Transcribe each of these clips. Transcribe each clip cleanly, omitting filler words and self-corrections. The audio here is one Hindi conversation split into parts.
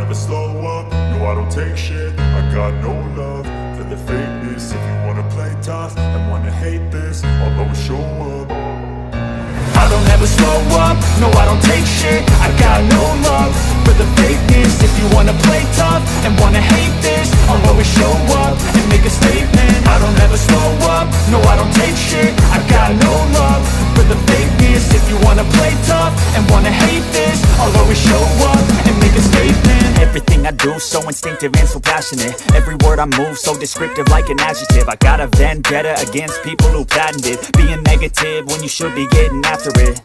never slow up, no I don't take shit. I got no love for the fakeness. If you wanna play tough and wanna hate this, I'll always show up. I don't ever slow up, no I don't take shit. I got no love for the fakeness. If you wanna play tough and wanna hate this, I'll always show up and make a statement. I don't ever slow up, no I don't take shit. I got no love for the fakeness. If you wanna play tough and wanna hate this, I'll always show up and make a statement. Everything I do so instinctive and so passionate. Every word I move so descriptive like an adjective. I got a vendetta against people who patented being negative when you should be getting after it.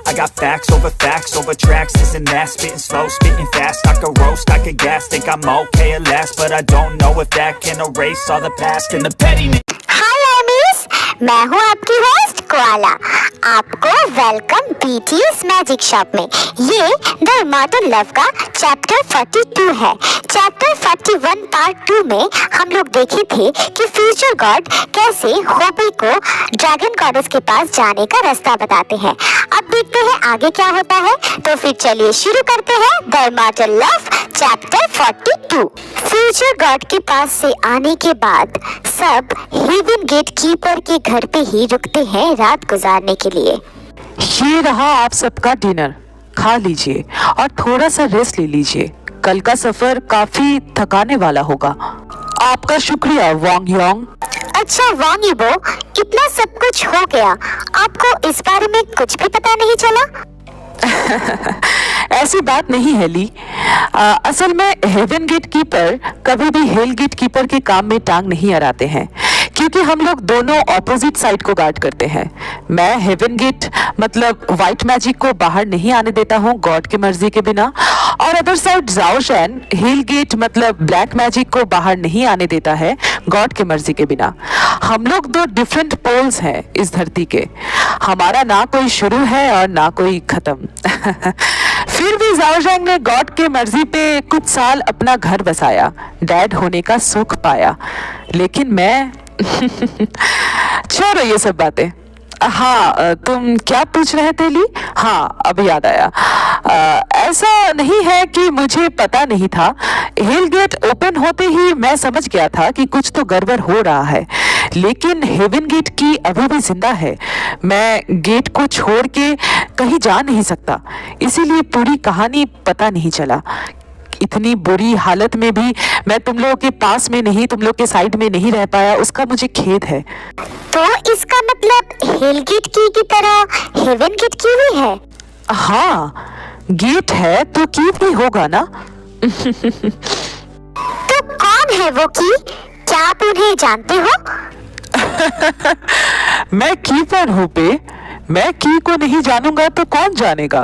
I got facts over tracks, this and that. Spitting slow, spitting fast, I could roast, I could gas. Think I'm okay at last, but I don't know if that can erase all the past and the pettiness. हाय आर्मीज, मैं हूँ आपकी होस्ट कोआला। आपको वेलकम बीटीएस मैजिक शॉप में। ये द इमॉर्टल लव का चैप्टर 42 है। चैप्टर 41 पार्ट 2 में हम लोग देखे थे कि फ्यूचर गॉड कैसे होबी को ड्रैगन गॉडेस के पास जाने का रास्ता बताते हैं। अब देखते हैं आगे क्या होता है। तो फिर चलिए शुरू करते हैं the immortal love chapter 42। Future God के पास से आने के बाद सब हेवन गेट कीपर के घर पे ही रुकते हैं रात गुजारने के लिए। ये रहा आप सबका डिनर, खा लीजिए और थोड़ा सा रेस्ट ले लीजिए। कल का सफर काफी थकाने वाला होगा। आपका शुक्रिया वांग योंग। अच्छा वांग यीबो, इतना सब कुछ हो गया, आपको इस बारे में कुछ भी पता नहीं चला? ऐसी बात नहीं है ली। असल में हेवन गेट कीपर कभी भी हेल गेट कीपर के काम में टांग नहीं अड़ाते हैं, क्योंकि हम लोग दोनों ऑपोजिट साइड को गार्ड करते हैं। मैं हेवन गेट मतलब व्हाइट मैजिक को बाहर नहीं आने देता हूँ गॉड की मर्जी के बिना, और अदर साइड जाओ शैन हेल गेट मतलब ब्लैक मैजिक को बाहर नहीं आने देता है गॉड की मर्जी के बिना। हम लोग दो डिफरेंट पोल्स हैं इस धरती के। हमारा ना कोई शुरू है और ना कोई खत्म। फिर भी जाओजैंग ने गॉड के मर्जी पे कुछ साल अपना घर बसाया, डैड होने का सुख पाया, लेकिन मैं छोड़ो ये सब बातें। हाँ, तुम क्या पूछ रहे थे ली? हाँ, अब याद आया। ऐसा नहीं है कि मुझे पता नहीं था। हेल गेट ओपन होते ही मैं समझ गया था कि कुछ तो गड़बड़ हो रहा है, लेकिन हेवन गेट की अभी भी जिंदा है। मैं गेट को छोड़ के कहीं जा नहीं सकता, इसीलिए पूरी कहानी पता नहीं चला। इतनी बुरी हालत में भी मैं तुम लोगों के पास में नहीं, तुम लोग के साइड में नहीं रह पाया, उसका मुझे खेद है। तो इसका मतलब हेल गेट की तरह हेवन गेट की भी है? हाँ, गेट है तो की भी होगा ना। तो कौन है वो की? क्या आप उन्हें जानते हो? मैं कीपर हूँ पे। मैं की को नहीं जानूंगा तो कौन जानेगा।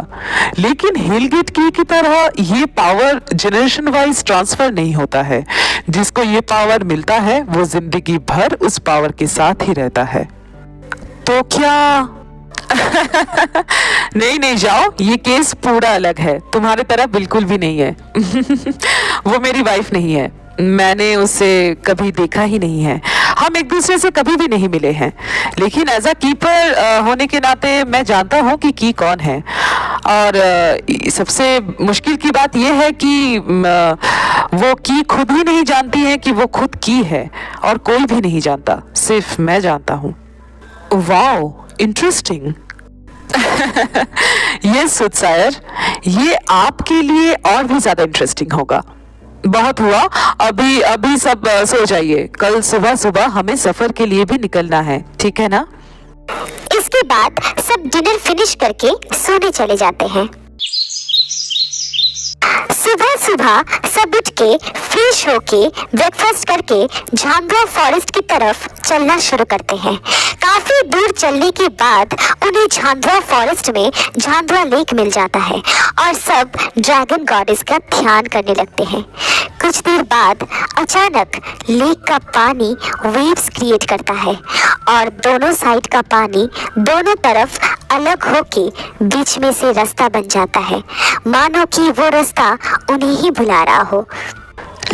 लेकिन हेलगेट की तरह ये पावर जनरेशन वाइज ट्रांसफर नहीं होता है। जिसको ये पावर मिलता है वो जिंदगी भर उस पावर के साथ ही रहता है। तो क्या नहीं जाओ, ये केस पूरा अलग है, तुम्हारे तरह बिल्कुल भी नहीं है। वो मेरी वाइफ नहीं है, मैंने उसे कभी देखा ही नहीं है, हम एक दूसरे से कभी भी नहीं मिले हैं। लेकिन एज अ कीपर होने के नाते मैं जानता हूँ कि की कौन है। और सबसे मुश्किल की बात यह है कि वो की खुद ही नहीं जानती है कि वो खुद की है, और कोई भी नहीं जानता, सिर्फ मैं जानता हूँ। Wow, interesting. ये सुदसायर, ये आपके लिए और भी ज्यादा इंटरेस्टिंग होगा। बहुत हुआ, अभी सब सो जाइए, कल सुबह सुबह हमें सफर के लिए भी निकलना है, ठीक है ना? इसके बाद सब डिनर फिनिश करके सोने चले जाते हैं। सुबह सुबह सब उठ के फ्रेश होके ब्रेकफास्ट करके झांगरा फॉरेस्ट की तरफ चलना शुरू करते हैं। काफी दूर चलने के बाद उन्हें झांगरा फॉरेस्ट में झांगरा लेक मिल जाता है और सब ड्रैगन गॉडेस का ध्यान करने लगते हैं। कुछ देर बाद अचानक लेक का पानी वेव्स क्रिएट करता है और दोनों साइड का पानी दोनों तरफ अलग होके बीच में से रास्ता बन जाता है, मानो कि वो रास्ता उन्हें ही बुला रहा हो।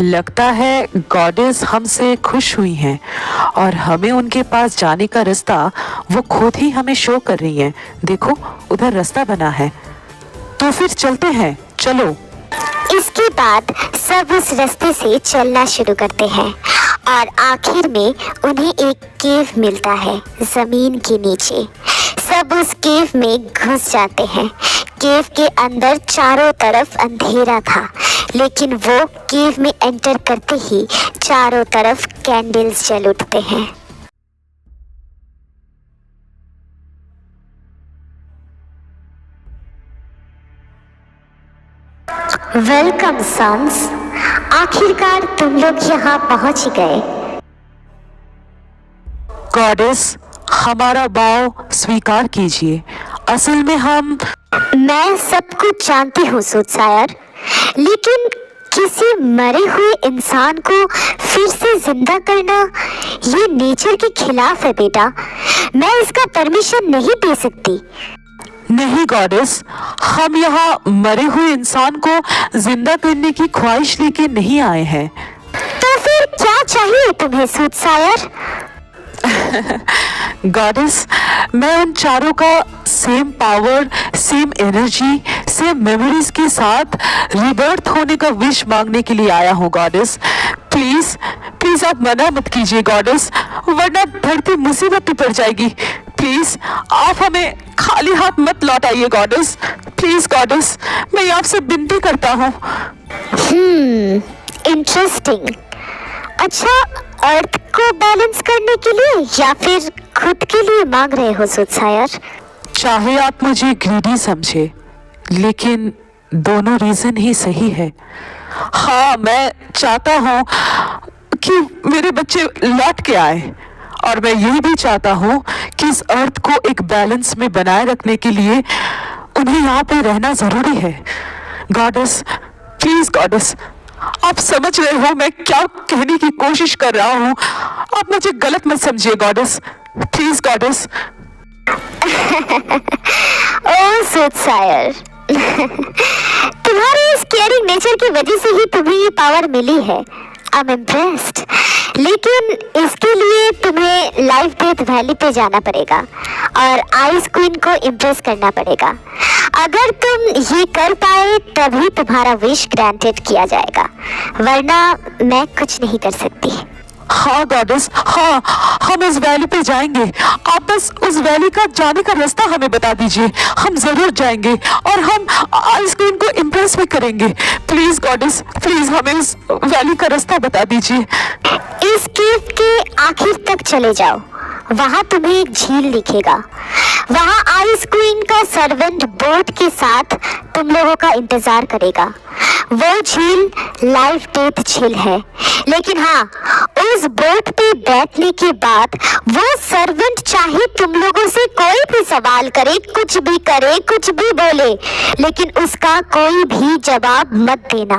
लगता है गॉडेस हमसे खुश हुई हैं और हमें उनके पास जाने का रास्ता वो खुद ही हमें शो कर रही हैं। देखो, उधर रास्ता बना है, तो फिर चलते हैं, चलो। इसके बाद सब उस रास्ते से चलना शुरू करते हैं और आखिर में उन्हें एक केव मिलता है जमीन के नीचे। सब उस केव में घुस जाते हैं। केव के अंदर चारों तरफ अंधेरा था, लेकिन वो केव में एंटर करते ही चारों तरफ कैंडल्स जल उठते हैं। वेलकम सन्स, आखिरकार तुम लोग यहाँ पहुँच गए। गॉडेस, हमारा भाव स्वीकार कीजिए। असल में मैं सब कुछ जानती हूँ सूटसायर, लेकिन किसी मरे हुए इंसान को फिर से जिंदा करना ये नेचर के खिलाफ है बेटा। मैं इसका परमिशन नहीं दे सकती। नहीं गॉडेस, हम यहाँ मरे हुए इंसान को जिंदा करने की ख्वाहिश लेके नहीं आए हैं। तो फिर क्या चाहिए तुम्हें सूटसायर? गॉडेस, मैं उन चारों का same power, same energy, same memories के साथ रिबर्थ होने का विश मांगने के लिए आया हूँ गॉडेस। प्लीज प्लीज आप मना मत कीजिए गॉडेस, वरना धरती मुसीबत में पड़ जाएगी। प्लीज आप हमें खाली हाथ मत लौटाइए गॉडेस। प्लीज गॉडेस, मैं आपसे विनती करता हूँ। इंटरेस्टिंग। अच्छा, अर्थ को बैलेंस करने के लिए या फिर खुद के लिए मांग रहे हो सूटसायर? चाहे आप मुझे ग्रीडी समझे, लेकिन दोनों रीजन ही सही है। हाँ, मैं चाहता हूँ कि मेरे बच्चे लौट के आए, और मैं यही भी चाहता हूँ कि इस अर्थ को एक बैलेंस में बनाए रखने के लिए उन्हें यहाँ पे रहना जरूरी है। गॉडेस, प्लीज गॉडेस, आप समझ रहे हो मैं क्या कहने की कोशिश कर रहा हूँ। आप मुझे गलत मत समझिए गॉडेस, प्लीज गॉडेस। ओह सूटसायर, तुम्हारे इस केयरिंग नेचर की वजह से ही तुम्हें ये पावर मिली है। आई एम इम्प्रेस्ड, लेकिन इसके लिए तुम्हें लाइफ डेथ वैली पे जाना पड़ेगा और आइस क्वीन को इम्प्रेस करना पड़ेगा। अगर तुम ये कर पाए तभी तुम्हारा विश ग्रांटेड किया जाएगा, वरना मैं कुछ नहीं कर सकती। हाँ गॉडेस, हाँ, हम इस वैली पे जाएंगे। आप बस उस वैली का जाने का रास्ता हमें बता दीजिए, हम जरूर जाएंगे और हम आइसक्रीम को इम्प्रेस भी करेंगे। प्लीज गॉडेस, प्लीज हमें इस वैली का रास्ता बता दीजिए। इस केव के आखिर तक चले जाओ, वहाँ तुम्हें एक झील दिखेगा। वहाँ आइस क्वीन का सर्वेंट बोट के साथ तुम लोगों का इंतजार करेगा। वो झील लाइफ डेथ झील है, लेकिन हाँ, उस बोट पे बैठने के बाद वो सर्वेंट चाहे तुम लोगों से कोई भी सवाल करे, कुछ भी करे, कुछ भी बोले, लेकिन उसका कोई भी जवाब मत देना,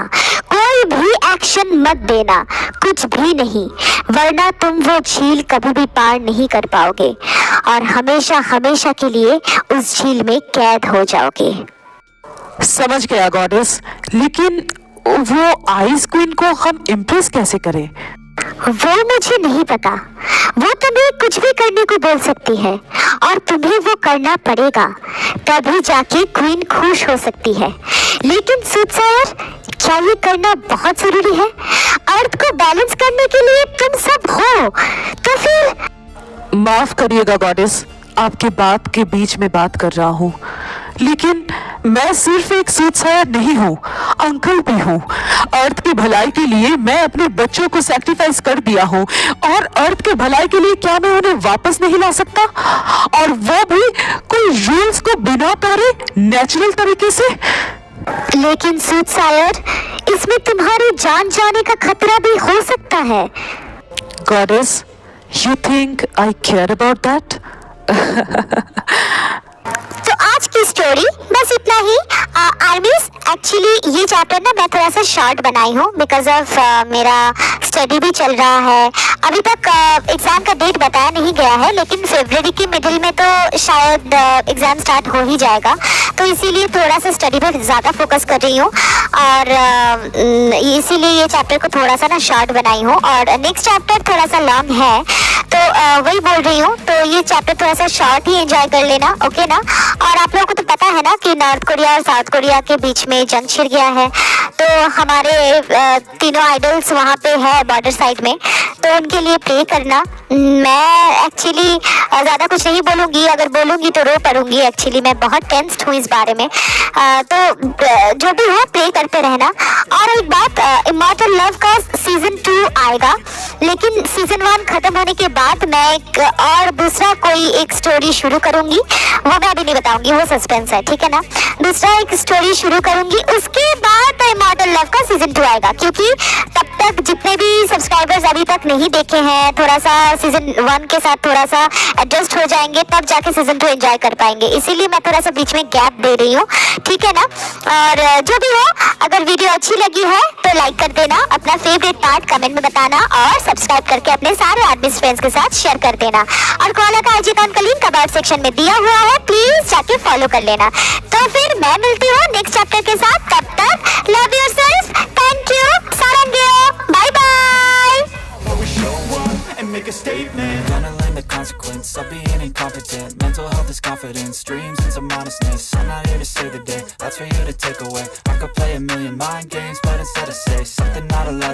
कोई भी एक्शन मत देना, कुछ भी नहीं, वरना तुम वो झील कभी भी पार नहीं कर पाओगे और हमेशा हमेशा के लिए उस झील में कैद हो जाओगे। समझ गया गॉडेस, लेकिन वो आइस क्वीन को हम इम्प्रेस कैसे करें? वो मुझे नहीं पता। वो तुम्हें कुछ भी करने को बोल सकती है और तुम्हें वो करना पड़ेगा, तभी जाके क्वीन खुश हो सकती है। लेकिन सूटसायर, क्या ये करना बहुत जरूरी है? अर्थ को बैलेंस करने के लिए तुम सब हो, तो फिर माफ करिएगा गॉडेस, आपके बात के बीच में बात कर रहा हूँ, लेकिन मैं सिर्फ एक सूटसायर नहीं हूँ, अंकल भी हूँ। अर्थ की भलाई के लिए मैं अपने बच्चों को सैक्रिफाइस कर दिया हूँ, और अर्थ के भलाई के लिए क्या मैं उन्हें वापस नहीं ला सकता? और वो भी कोई रूल्स को बिना तोड़े, नेचुरल तरीके से। लेकिन सूटसायर, इसमें तुम्हारी जान जाने का खतरा भी हो सकता है। Goddess, you think I care about that? तो आज की स्टोरी बस इतना ही। आर्मीज, एक्चुअली ये चैप्टर ना मैं थोड़ा सा शॉर्ट बनाई हूँ बिकॉज ऑफ मेरा स्टडी भी चल रहा है। अभी तक एग्जाम का डेट बताया नहीं गया है, लेकिन फरवरी के मिडिल में तो शायद एग्जाम स्टार्ट हो ही जाएगा, तो इसीलिए थोड़ा सा स्टडी पर ज़्यादा फोकस कर रही हूँ और इसीलिए ये चैप्टर को थोड़ा सा ना शॉर्ट बनाई हूँ। और नेक्स्ट चैप्टर थोड़ा सा लॉन्ग है, तो वही बोल रही हूँ। तो ये चैप्टर थोड़ा सा शॉर्ट ही एंजॉय कर लेना, ओके ना। और आप लोगों को तो पता है ना कि नॉर्थ कोरिया और साउथ कोरिया के बीच में जंग छिड़ गया है। तो हमारे तीनों आइडल्स वहाँ पे है बॉर्डर साइड में, तो उनके लिए प्रे करना। मैं एक्चुअली ज़्यादा कुछ नहीं बोलूँगी, अगर बोलूँगी तो रो पड़ूंगी। एक्चुअली मैं बहुत टेंस्ड हूँ इस बारे में। तो जो भी हो प्रे करते रहना। और एक बात, इमॉर्टल लव का सीजन 2 आएगा, लेकिन सीजन 1 खत्म होने के बाद मैं एक और दूसरा कोई एक स्टोरी शुरू करूँगी, वो मैं अभी नहीं बताऊँगी, वो सस्पेंस है, ठीक है ना। दूसरा एक स्टोरी शुरू करूँगी, उसके बाद इमॉर्टल लव का सीजन 2 आएगा, क्योंकि तब तक जितने भी सब्सक्राइबर्स अभी तक नहीं देखे हैं, थोड़ा सा सीजन 1 के साथ थोड़ा सा एडजस्ट हो जाएंगे, तब जाके सीजन 2 एंजॉय कर पाएंगे। इसीलिए मैं थोड़ा सा बीच में गैप दे रही हूँ, ठीक है ना। और जो भी हो, अगर वीडियो अच्छी लगी है तो लाइक कर देना, अपना फेवरेट पार्ट कमेंट में बताना और सब्सक्राइब करके अपने सारे आर्टिस्ट फ्रेंड्स के साथ शेयर कर देना। और कोआला का आईजी अकाउंट का लिंक कमेंट सेक्शन में दिया हुआ है, प्लीज जाके फॉलो कर लेना। तो फिर मैं मिलती हूँ नेक्स्ट चैप्टर के साथ, तब तक लव योरसेल्फ, थैंक यू, सारंगेओ, bye bye. Always show up and make a statement. Gonna learn the consequence of being incompetent. Mental health is confidence, dreams and some honestness. I'm not here to save the day, that's for you to take away. I could play a million mind games, but instead I say something not allowed.